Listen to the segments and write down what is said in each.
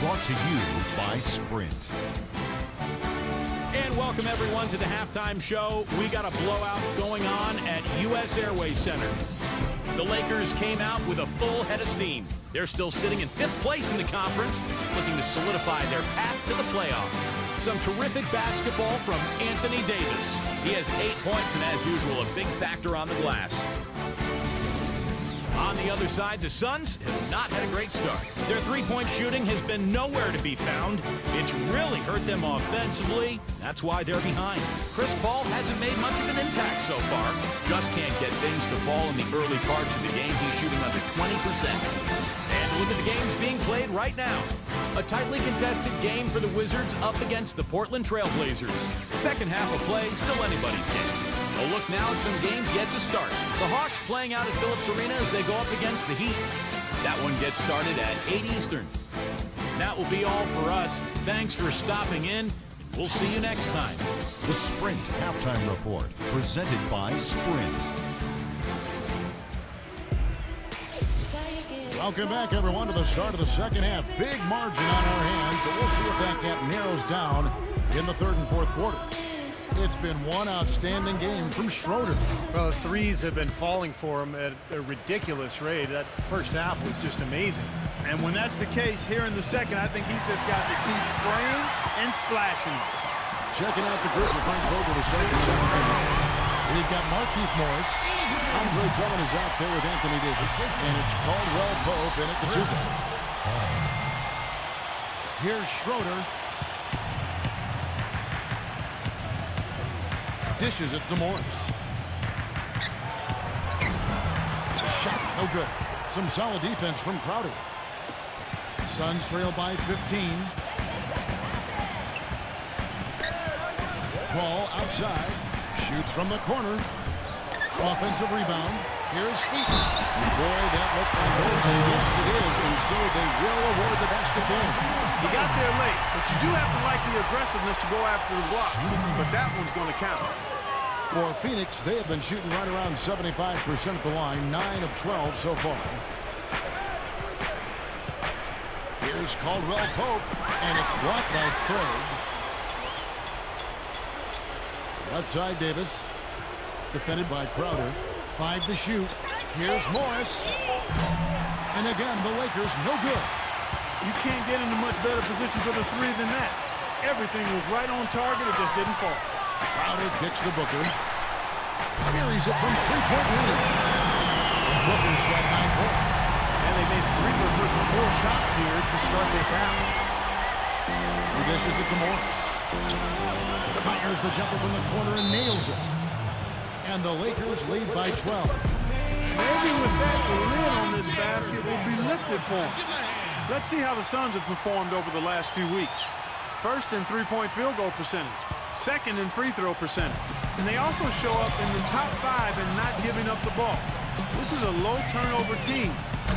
Brought to you by Sprint. And welcome everyone to the halftime show. We got a blowout going on at U.S. Airways Center. The Lakers came out with a full head of steam. They're still sitting in 5th place in the conference, looking to solidify their path to the playoffs. Some terrific basketball from Anthony Davis. He has 8 points and, as usual, a big factor on the glass. On the other side, the Suns have not had a great start. Their three-point shooting has been nowhere to be found. It's really hurt them offensively. That's why they're behind. Chris Paul hasn't made much of an impact so far. Just can't get things to fall in the early parts of the game. He's shooting under 20%. And look at the games being played right now. A tightly contested game for the Wizards up against the Portland Trail Blazers. Second half of play, still anybody's game. A look now at some games yet to start. The Hawks playing out at Phillips Arena as they go up against the Heat. That one gets started at 8 Eastern. That will be all for us. Thanks for stopping in. We'll see you next time. The Sprint Halftime Report, presented by Sprint. Welcome back, everyone, to the start of the second half. Big margin on our hands, but we'll see if that gap narrows down in the third and fourth quarters. It's been one outstanding game from Schroeder. Well, the threes have been falling for him at a ridiculous rate. That first half was just amazing. And when that's the case here in the second, I think he's just got to keep spraying and splashing. Checking out the group with Frank Vogel to start the second half. We've got Markieff Morris. Andre Drummond is out there with Anthony Davis. And it's Caldwell Pope in at the 2. Here's Schroeder. Dishes it to Morris. Shot, no good. Some solid defense from Crowder. Suns trail by 15. Ball outside. Shoots from the corner. Offensive rebound. Here's Heat. Boy, that looked like overtime. Yes, it is. And so they will award the basket there. He got there late, but you do have to like the aggressiveness to go after the block. But that one's going to count. For Phoenix, they have been shooting right around 75% at the line, 9 of 12 so far. Here's Caldwell Pope, and it's blocked by Craig. Left side, Davis. Defended by Crowder. 5 to shoot. Here's Morris. And again, the Lakers, no good. You can't get into much better position for the three than that. Everything was right on target, it just didn't fall. Crowder kicks to Booker. Carries it from three-point line. Booker's got 9 points. And they made 3 of their first 4 shots here to start this half. He dishes it to Morris. Fires the jumper from the corner and nails it. And the Lakers lead by 12. Maybe with that, the lid on this basket will be lifted for them. Let's see how the Suns have performed over the last few weeks. First in three-point field goal percentage. Second in free throw percentage. And they also show up in the top 5 in not giving up the ball. This is a low turnover team.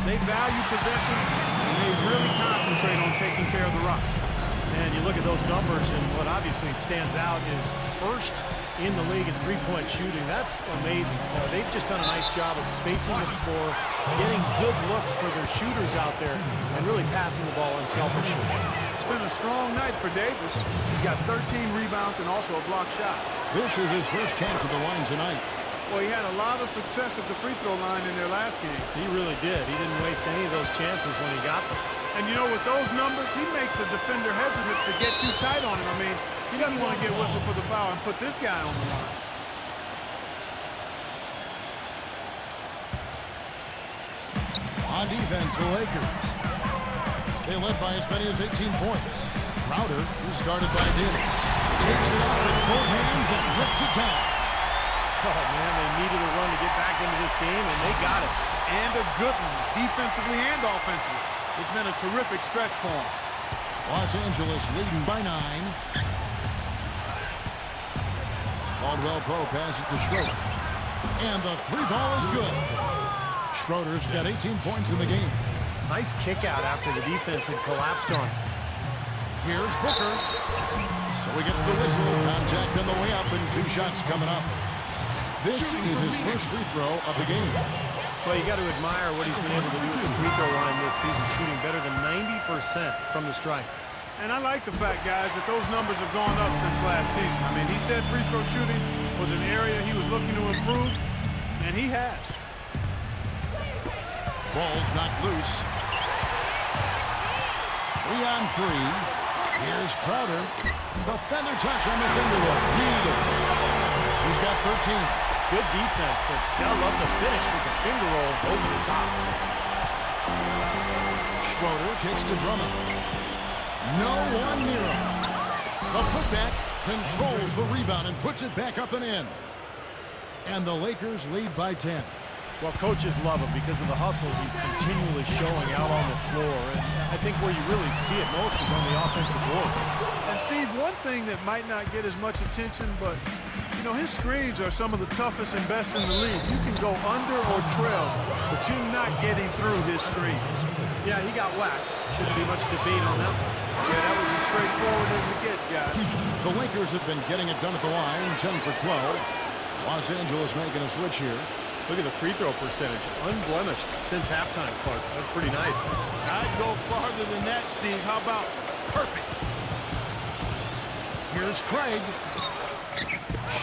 They value possession, and they really concentrate on taking care of the rock. And you look at those numbers, and what obviously stands out is first in the league in three-point shooting. That's amazing. They've just done a nice job of spacing the floor, getting good looks for their shooters out there, and really passing the ball unselfishly. It's been a strong night for Davis. He's got 13 rebounds and also a block shot. This is his first chance at the line tonight. Well, he had a lot of success at the free throw line in their last game. He really did. He didn't waste any of those chances when he got them. And you know, with those numbers, he makes a defender hesitant to get too tight on him. I mean, he doesn't want to get whistled for the foul and put this guy on the line. On defense, the Lakers. They led by as many as 18 points. Crowder is guarded by Davis. Takes it out with both hands and rips it down. Oh, man, they needed a run to get back into this game, and they got it. And a good one, defensively and offensively. It's been a terrific stretch for him. Los Angeles leading by 9. Caldwell Pope passes it to Schroeder. And the 3 ball is good. Schroeder's got 18 points in the game. Nice kick out after the defense had collapsed on him. Here's Booker. So he gets the whistle. Contact on the way up and 2 shots coming up. This is his first free throw of the game. Well, you got to admire what he's been able to do at the free throw line this season, shooting better than 90% from the stripe. And I like the fact, guys, that those numbers have gone up since last season. I mean, he said free throw shooting was an area he was looking to improve, and he has. Ball's knocked loose. 3-on-3. Here's Crowder. The feather touch on the finger roll. He's got 13. Good defense, but gotta love the finish with the finger roll over the top. Schroeder kicks to Drummond. No one near him. The putback controls the rebound and puts it back up and in. And the Lakers lead by 10. Well, coaches love him because of the hustle he's continually showing out on the floor. And I think where you really see it most is on the offensive board. And, Steve, one thing that might not get as much attention, but, you know, his screens are some of the toughest and best in the league. You can go under or trail, but you're not getting through his screens. Yeah, he got whacked. Shouldn't be much debate on that. Yeah, that was as straightforward as it gets, guys. The Lakers have been getting it done at the line, 10 for 12. Los Angeles making a switch here. Look at the free throw percentage. Unblemished since halftime, Clark. That's pretty nice. I'd go farther than that, Steve. How about perfect? Here's Craig.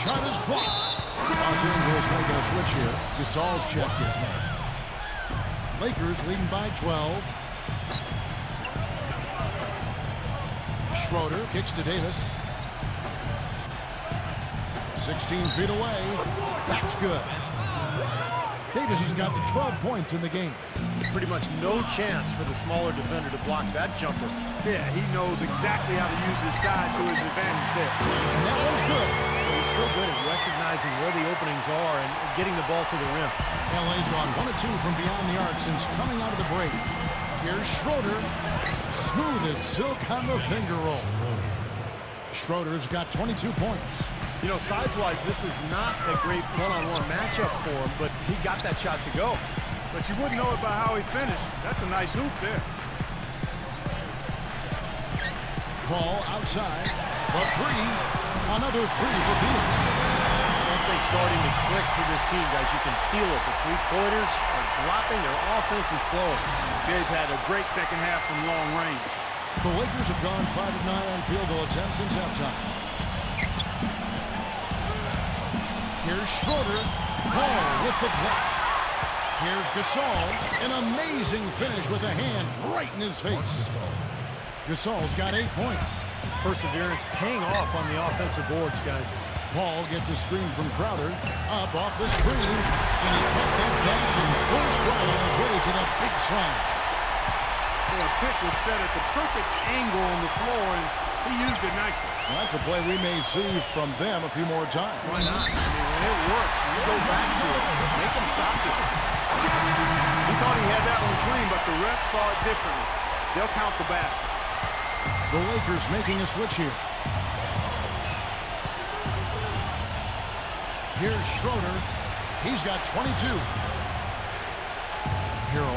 Shot is blocked. Los Angeles making a switch here. Gasol's checked this. Lakers leading by 12. Schroeder kicks to Davis. 16 feet away. That's good. Davis has got 12 points in the game. Pretty much no chance for the smaller defender to block that jumper. Yeah, he knows exactly how to use his size to his advantage there. And that one's good. He's so good at recognizing where the openings are and getting the ball to the rim. LA's gone 1 of 2 from beyond the arc since coming out of the break. Here's Schroeder. Smooth as silk on the finger roll. Schroeder's got 22 points. You know, size-wise, this is not a great one-on-one matchup for him, but he got that shot to go. But you wouldn't know it by how he finished. That's a nice hoop there. Ball outside. The three. Another three for Phoenix. Something starting to click for this team, guys. You can feel it. The three-pointers are dropping. Their offense is flowing. They've had a great second half from long range. The Lakers have gone 5 of 9 on field goal attempts since halftime. Here's Schroeder. Ball with the block. Here's Gasol. An amazing finish with a hand right in his face. Gasol's got 8 points. Perseverance paying off on the offensive boards, guys. Paul gets a screen from Crowder. Up off the screen. And he's got that pass in full stride on his way to the big slam. The pick was set at the perfect angle on the floor, and he used it nicely. Well, that's a play we may see from them a few more times. Why not? I mean, when it works, you go back to it. Make them stop it. He thought he had that one clean, but the ref saw it differently. They'll count the basket. The Lakers making a switch here. Here's Schroeder. He's got 22. Hero.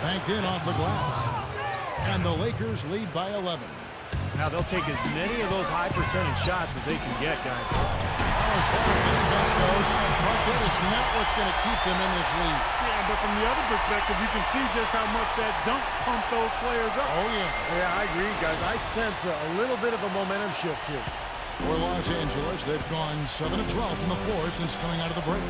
Banked in off the glass. And the Lakers lead by 11. Now they'll take as many of those high percentage shots as they can get, guys. Well, as far as defense goes, that is not what's going to keep them in this league. Yeah, but from the other perspective, you can see just how much that dunk pumped those players up. Oh, yeah. Yeah, I agree, guys. I sense a little bit of a momentum shift here. For Los Angeles, they've gone 7 of 12 from the floor since coming out of the break.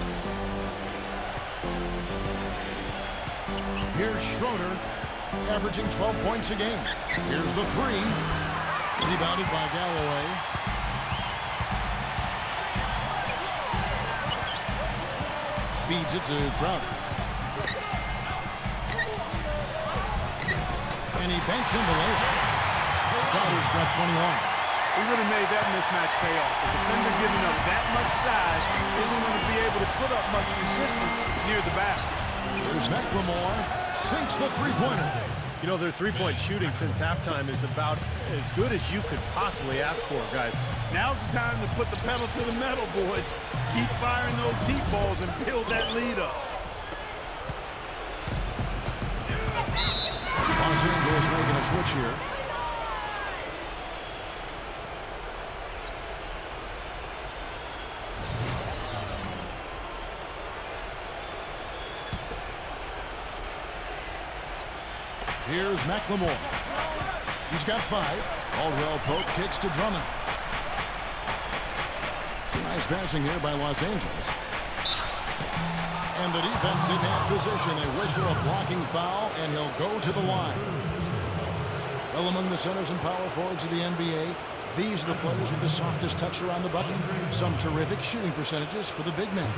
Here's Schroeder, averaging 12 points a game. Here's the three. Rebounded by Galloway. Feeds it to Crowder. And he banks in the layup. Crowder's got 21. He really made that mismatch pay off. The defender giving up that much size isn't going to be able to put up much resistance near the basket. Here's McLemore. Sinks the three-pointer. You know, their three-point shooting since halftime is about as good as you could possibly ask for, guys. Now's the time to put the pedal to the metal, boys. Keep firing those deep balls and build that lead up. Los Angeles making a switch here. Here's McLemore. He's got 5. Caldwell Pope kicks to Drummond. Nice passing here by Los Angeles. And the defense in that position. They whistle a blocking foul, and he'll go to the line. Well, among the centers and power forwards of the NBA, these are the players with the softest touch around the bucket. Some terrific shooting percentages for the big man.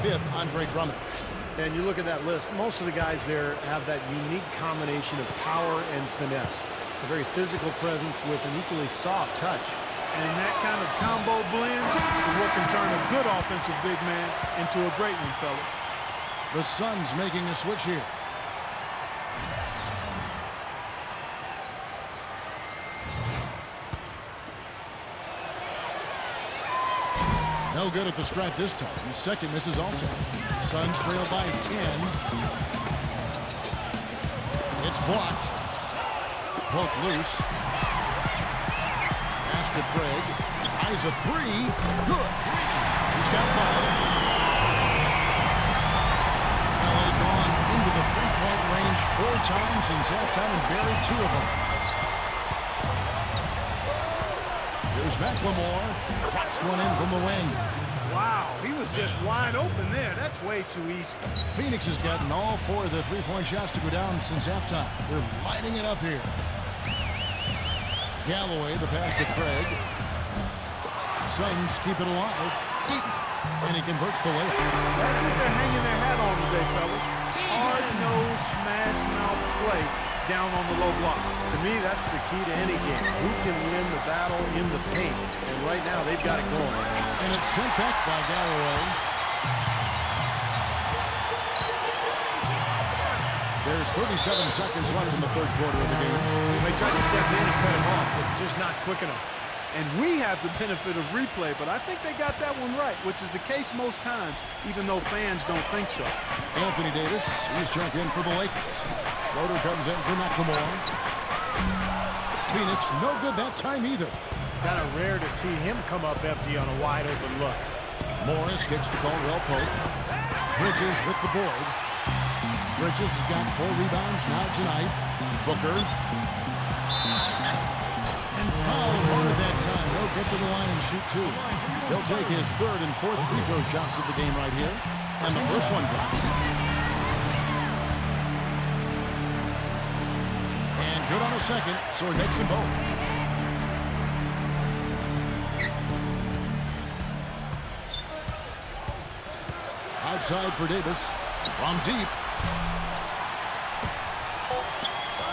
5th, Andre Drummond. And you look at that list, most of the guys there have that unique combination of power and finesse. A very physical presence with an equally soft touch. And that kind of combo blend is what can turn a good offensive big man into a great one, fellas. The Suns making a switch here. No good at the stripe this time. Second misses also. Suns trail by 10. It's blocked. Poked loose. Pass to Craig. Tries a 3. Good. He's got 5. LA's gone into the three-point range 4 times since halftime and buried 2 of them. Here's McLemore. Drops one in from the wing. Wow, he was just wide open there. That's way too easy. Phoenix has gotten all 4 of the three-point shots to go down since halftime. They're lighting it up here. Galloway, the pass to Craig. Suns keep it alive. And he converts the layup. That's what they're hanging their hat on today, fellas. Hard-nosed, smash-mouth play down on the low block. To me, that's the key to any game. Who can win the battle in the paint? And right now, they've got it going. And it's sent back by Galloway. There's 37 seconds left in the third quarter of the game. They tried to step in and cut him off, but just not quick enough. And we have the benefit of replay, but I think they got that one right, which is the case most times, even though fans don't think so. Anthony Davis, he's checked in for the Lakers. Schroeder comes in for McLemore. Phoenix, no good that time either. Kind of rare to see him come up empty on a wide-open look. Morris kicks to Caldwell Pope. Bridges with the board. Bridges has got 4 rebounds now tonight. Booker. And fouled hard that time. He'll get to the line and shoot 2. He'll take his 3rd and 4th free throw shots of the game right here. And the first one drops. And good on the second, so he makes them both. Outside for Davis. From deep.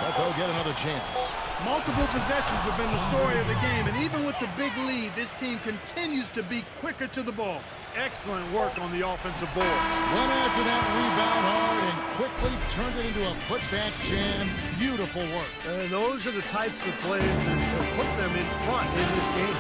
But they'll get another chance. Multiple possessions have been the story of the game, and even with the big lead, this team continues to be quicker to the ball. Excellent work on the offensive boards. Went after that rebound hard and quickly turned it into a putback jam. Beautiful work. And those are the types of plays that put them in front in this game.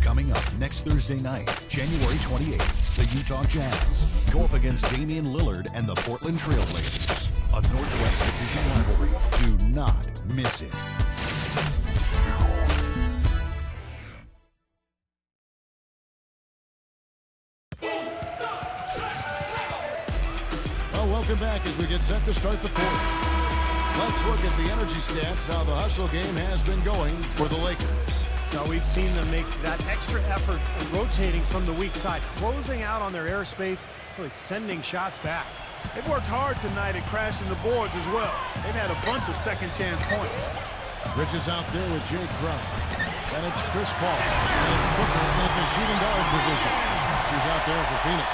Coming up next Thursday night, January 28th, the Utah Jazz go up against Damian Lillard and the Portland Trail Blazers. A Northwest Division rivalry. Do not miss it. Well, welcome back as we get set to start the fourth. Let's look at the energy stats, how the hustle game has been going for the Lakers. Now we've seen them make that extra effort of rotating from the weak side, closing out on their airspace, really sending shots back. They've worked hard tonight at crashing the boards as well. They've had a bunch of second chance points. Bridges out there with Jay Crowder. Then it's Chris Paul. And it's Booker at the shooting guard position. She's out there for Phoenix.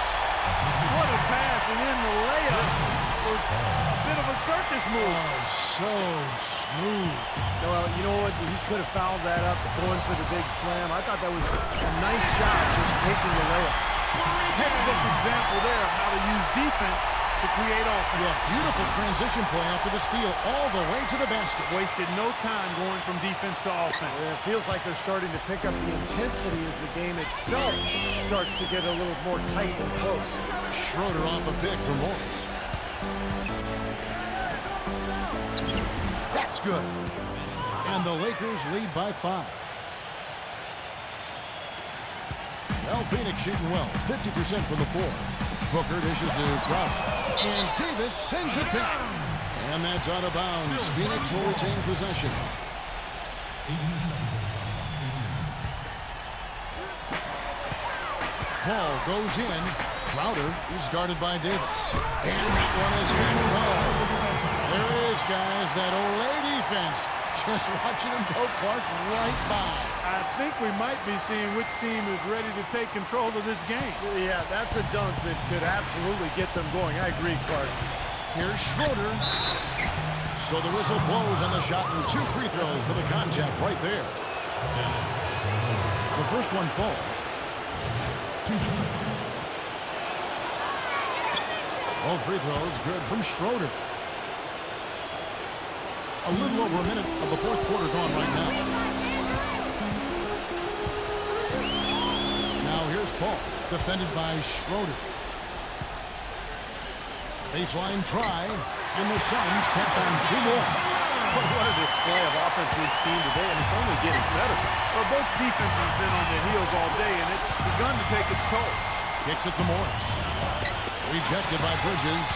What a pass, and then the layup was a bit of a circus move. Oh, so smooth. Well, you know what? He could have fouled that up, going for the big slam. I thought that was a nice job just taking the layup. Textbook example there of how to use defense to create offense. Yeah, beautiful transition play after the steal all the way to the basket. Wasted no time going from defense to offense. It feels like they're starting to pick up the intensity as the game itself starts to get a little more tight and close. Schroeder off a pick for Morris. That's good. And the Lakers lead by 5. Well, Phoenix shooting well, 50% from the floor. Booker dishes to Crowder. And Davis sends it back. And that's out of bounds. Phoenix will retain possession. Ball goes in. Crowder is guarded by Davis. And that one has been called. There it is, guys. That Olay defense. Just watching him go, Clark, right by. I think we might be seeing which team is ready to take control of this game. Yeah, that's a dunk that could absolutely get them going. I agree, Clark. Here's Schroeder. So the whistle blows on the shot and 2 free throws for the contact right there. The first one falls. All free throws good from Schroeder. A little over a minute of the fourth quarter gone right now. Now here's Paul, defended by Schroeder. Baseline try, and the Suns tap on 2 more. What a display of offense we've seen today, and it's only getting better. Well, both defenses have been on their heels all day, and it's begun to take its toll. Kicks it to Morris. Rejected by Bridges.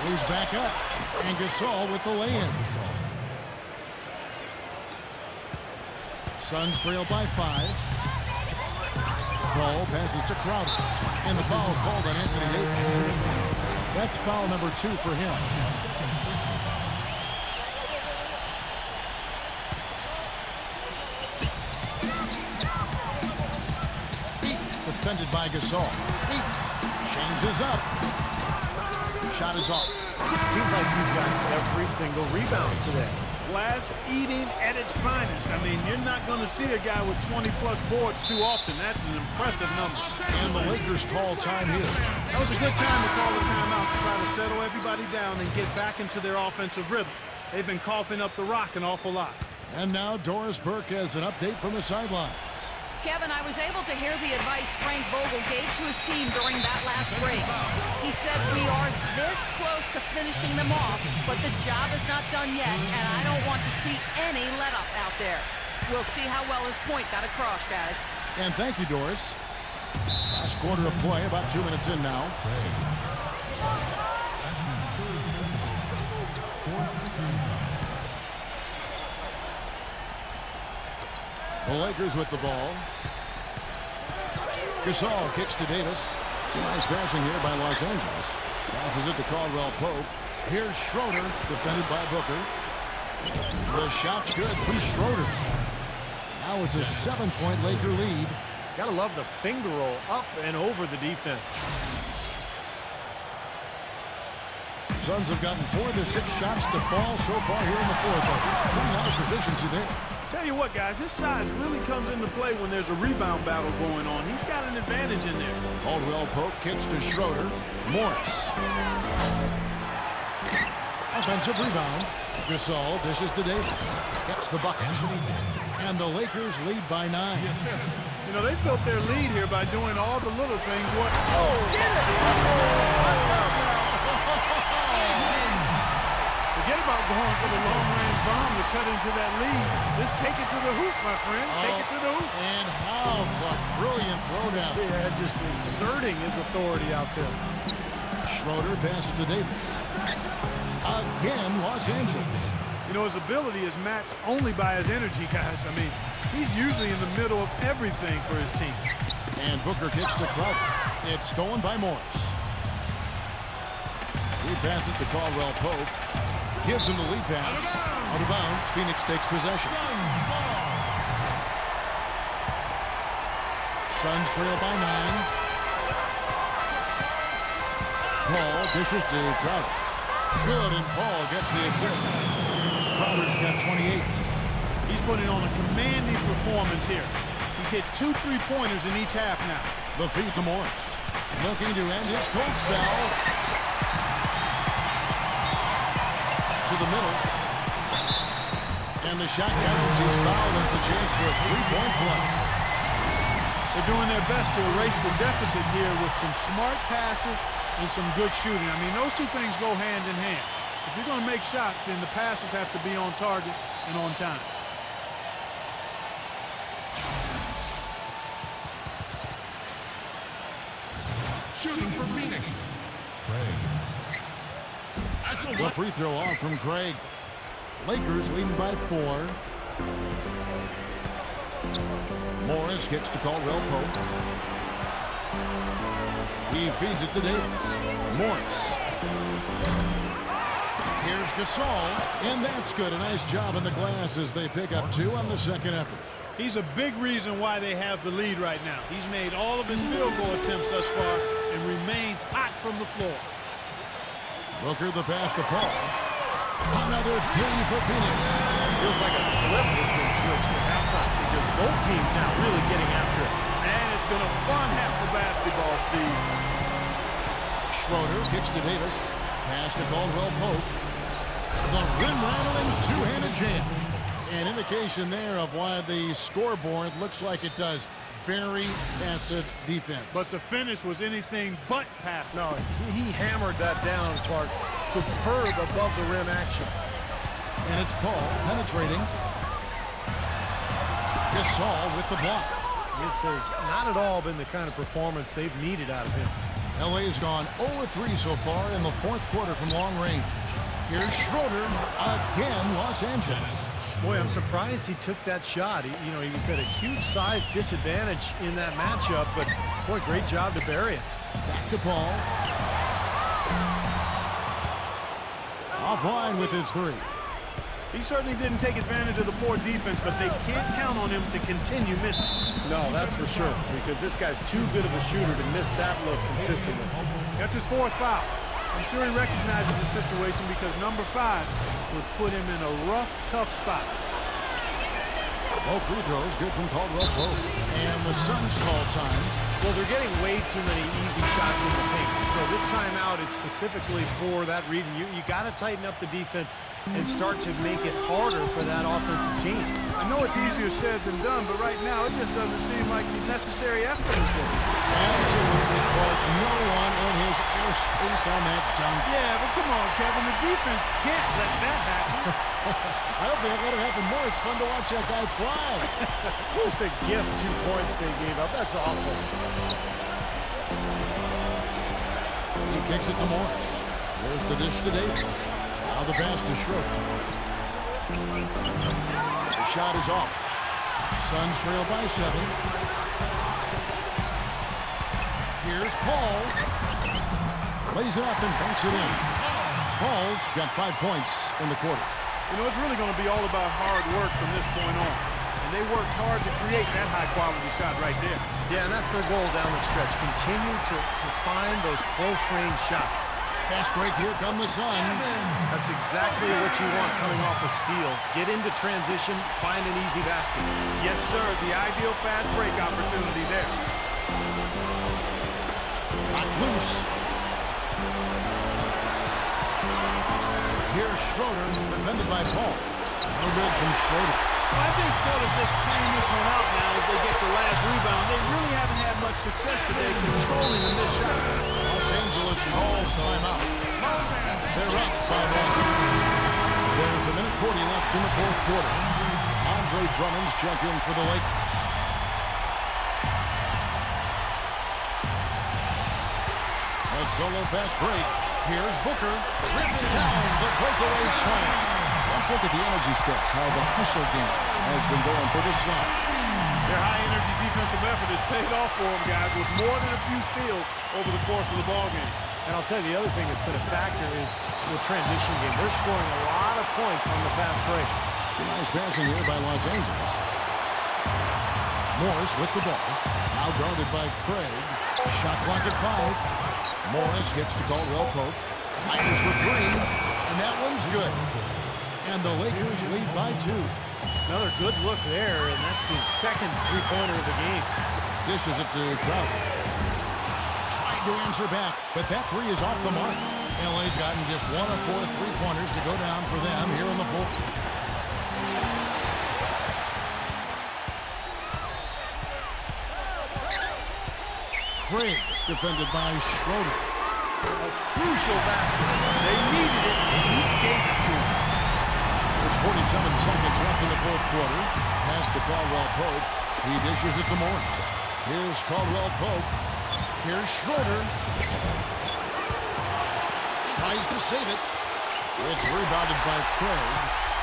Moves back up. And Gasol with the lay-ins. Suns trail by 5. Paul passes to Crowder. And the foul called on Anthony Davis. That's foul number 2 for him. Defended by Gasol. Changes up. Shot is off. It seems like he's got every single rebound today. Glass eating at its finest. I mean, you're not going to see a guy with 20-plus boards too often. That's an impressive number. And the Lakers call time here. That was a good time to call a timeout to try to settle everybody down and get back into their offensive rhythm. They've been coughing up the rock an awful lot. And now Doris Burke has an update from the sidelines. Kevin, I was able to hear the advice Frank Vogel gave to his team during that last break. He said we are this close to finishing them off, but the job is not done yet, and I don't want to see any let-up out there. We'll see how well his point got across, guys. And thank you, Doris. Last quarter of play, about 2 minutes in now. The Lakers with the ball. Gasol kicks to Davis. Nice passing here by Los Angeles. Passes it to Caldwell Pope. Here's Schroeder, defended by Booker. The shot's good from Schroeder. Now it's a 7-point Laker lead. Gotta love the finger roll up and over the defense. Suns have gotten 4 of their 6 shots to fall so far here in the fourth. Pretty nice efficiency there. Tell you what, guys, his size really comes into play when there's a rebound battle going on. He's got an advantage in there. Caldwell Pope kicks to Schroeder. Morris. Offensive rebound. Gasol dishes to Davis. Gets the bucket. And the Lakers lead by 9. You know, they built their lead here by doing all the little things. Get it! Forget about going for the long-range bomb to cut into that lead. Just take it to the hoop, my friend. Take it to the hoop. And how Clark, brilliant throwdown. Yeah, just exerting his authority out there. Schroeder passes to Davis. Again, Los Angeles. You know, his ability is matched only by his energy, guys. I mean, he's usually in the middle of everything for his team. And Booker kicks to Crowder. It's stolen by Morris. He passes to Caldwell Pope. Gives him the lead pass. Out of bounds. Phoenix takes possession. Suns trail by 9. Paul dishes to Crowder. Good, and Paul gets the assist. Crowder's got 28. He's putting on a commanding performance here. He's hit 2 3-pointers in each half now. The feed to Morris. Looking to end his cold spell. To the middle. And the shot counts. He's fouled. It's a chance for a 3-point play. They're doing their best to erase the deficit here with some smart passes and some good shooting. I mean, those two things go hand in hand. If you're going to make shots, then the passes have to be on target and on time. Shooting for Phoenix. The free throw off from Craig. Lakers leading by 4. Morris kicks to Caldwell Pope. He feeds it to Davis. Morris. Here's Gasol, and that's good. A nice job in the glass as they pick up 2 on the second effort. He's a big reason why they have the lead right now. He's made all of his field goal attempts thus far and remains hot from the floor. Booker the pass to Paul. Another 3 for Phoenix. Feels like a flip has been switched at halftime because both teams now really getting after it. And it's been a fun half of basketball, Steve. Schroeder kicks to Davis. Pass to Caldwell Pope. The rim-rattling two-handed jam. An indication there of why the scoreboard looks like it does. Very passive defense. But the finish was anything but passive. No, he hammered that down, Clark. Superb above the rim action. And it's Paul penetrating. Gasol with the block. This has not at all been the kind of performance they've needed out of him. LA's gone 0-3 so far in the fourth quarter from long range. Here's Schroeder again, Los Angeles. Boy, I'm surprised he took that shot. He was at a huge size disadvantage in that matchup, but boy, great job to bury it. Back to Paul. Offline with his 3. He certainly didn't take advantage of the poor defense, but they can't count on him to continue missing. No, that's for sure, because this guy's too good of a shooter to miss that look consistently. That's his 4th foul. I'm sure he recognizes the situation because number 5 would put him in a rough, tough spot. Both free throws good from Caldwell Pope. And the Suns call time. Well, they're getting way too many easy shots in the paint. So this timeout is specifically for that reason. You got to tighten up the defense and start to make it harder for that offensive team. I know it's easier said than done, but right now it just doesn't seem like the necessary effort is there. Absolutely, Clark. No one in his airspace on that dunk. Yeah, but come on, Kevin. The defense can't let that happen. I hope they let it happen more. It's fun to watch that guy fly. Just a gift, 2 points they gave up. That's awful. He kicks it to Morris. There's the dish to Davis. Now the pass to Schroeder. The shot is off. Suns trail by 7. Here's Paul. Lays it up and banks it in. Paul's got 5 points in the quarter. You know, it's really going to be all about hard work from this point on. And they worked hard to create that high-quality shot right there. Yeah, and that's their goal down the stretch. Continue to find those close-range shots. Fast break, here come the Suns. That's exactly what you want coming off a steal. Get into transition, find an easy basket. Yes, sir. The ideal fast break opportunity there. Got loose. Here's Schroeder, defended by Paul. No good from Schroeder. I think sort of just playing this one out now as they get the last rebound. They really haven't had much success today controlling the missed shot. Los Angeles calls timeout. They're up by 1. There's a minute 40 left in the fourth quarter. Andre Drummond's checked in for the Lakers. A solo fast break. Here's Booker. Rips down the breakaway slam. Let's look at the energy stats, how the hustle game has been going for the Suns. Their high-energy defensive effort has paid off for them, guys, with more than a few steals over the course of the ballgame. And I'll tell you, the other thing that's been a factor is the transition game. They're scoring a lot of points on the fast break. Nice passing here by Los Angeles. Morris with the ball. Now guarded by Craig. Shot clock at 5. Morris gets to Caldwell Pope. Lakers with 3. And that one's good. And the Lakers lead by 2. Another good look there, and that's his second three-pointer of the game. Dishes it to Crowder. Trying to answer back, but that 3 is off the mark. LA's gotten just 1 of 4 3-pointers to go down for them here in the fourth. Craig defended by Schroeder. A crucial basket. They needed it, and he gave it to them. There's 47 seconds left in the fourth quarter. Pass to Caldwell Pope. He dishes it to Morris. Here's Caldwell Pope. Here's Schroeder. tries to save it. It's rebounded by Craig.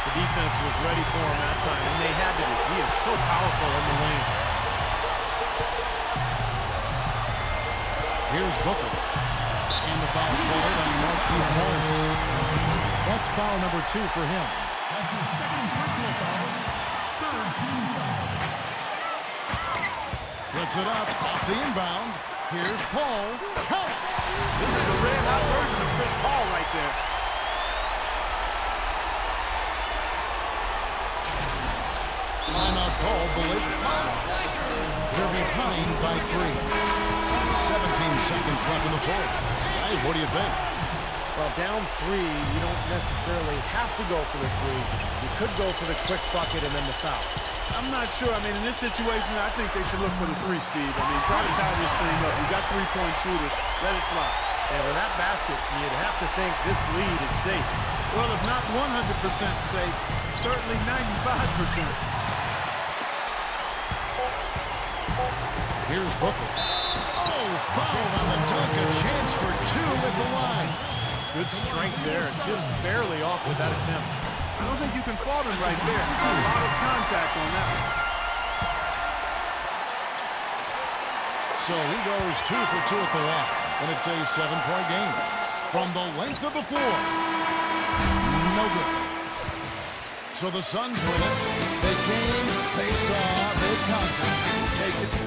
The defense was ready for him that time, and they had to be. He is so powerful in the lane. Here's Booker. And the foul called on Marquise Morris. That's foul number 2 for him. That's his second personal foul. Third team foul. Puts it up off the inbound. Here's Paul. Count! This is the red-hot version of Chris Paul right there. Timeout called the Lakers. They're behind by 3. 17 seconds left in the fourth. Guys, what do you think? Well, down 3, you don't necessarily have to go for the 3. You could go for the quick bucket and then the foul. I'm not sure. I mean, in this situation, I think they should look for the 3, Steve. I mean, try to tie this thing up. You got 3-point shooters. Let it fly. And with that basket, you'd have to think this lead is safe. Well, if not 100% safe, certainly 95%. Here's Booker. Oh, foul on the dunk. A chance for 2 at the line. Good strength there, just barely off with that attempt. I don't think you can fault him right there. A lot of contact on that one. So he goes 2 for 2 at the line, and it's a 7-point game. From the length of the floor. No good. So the Suns win it. They came, they saw, they conquered.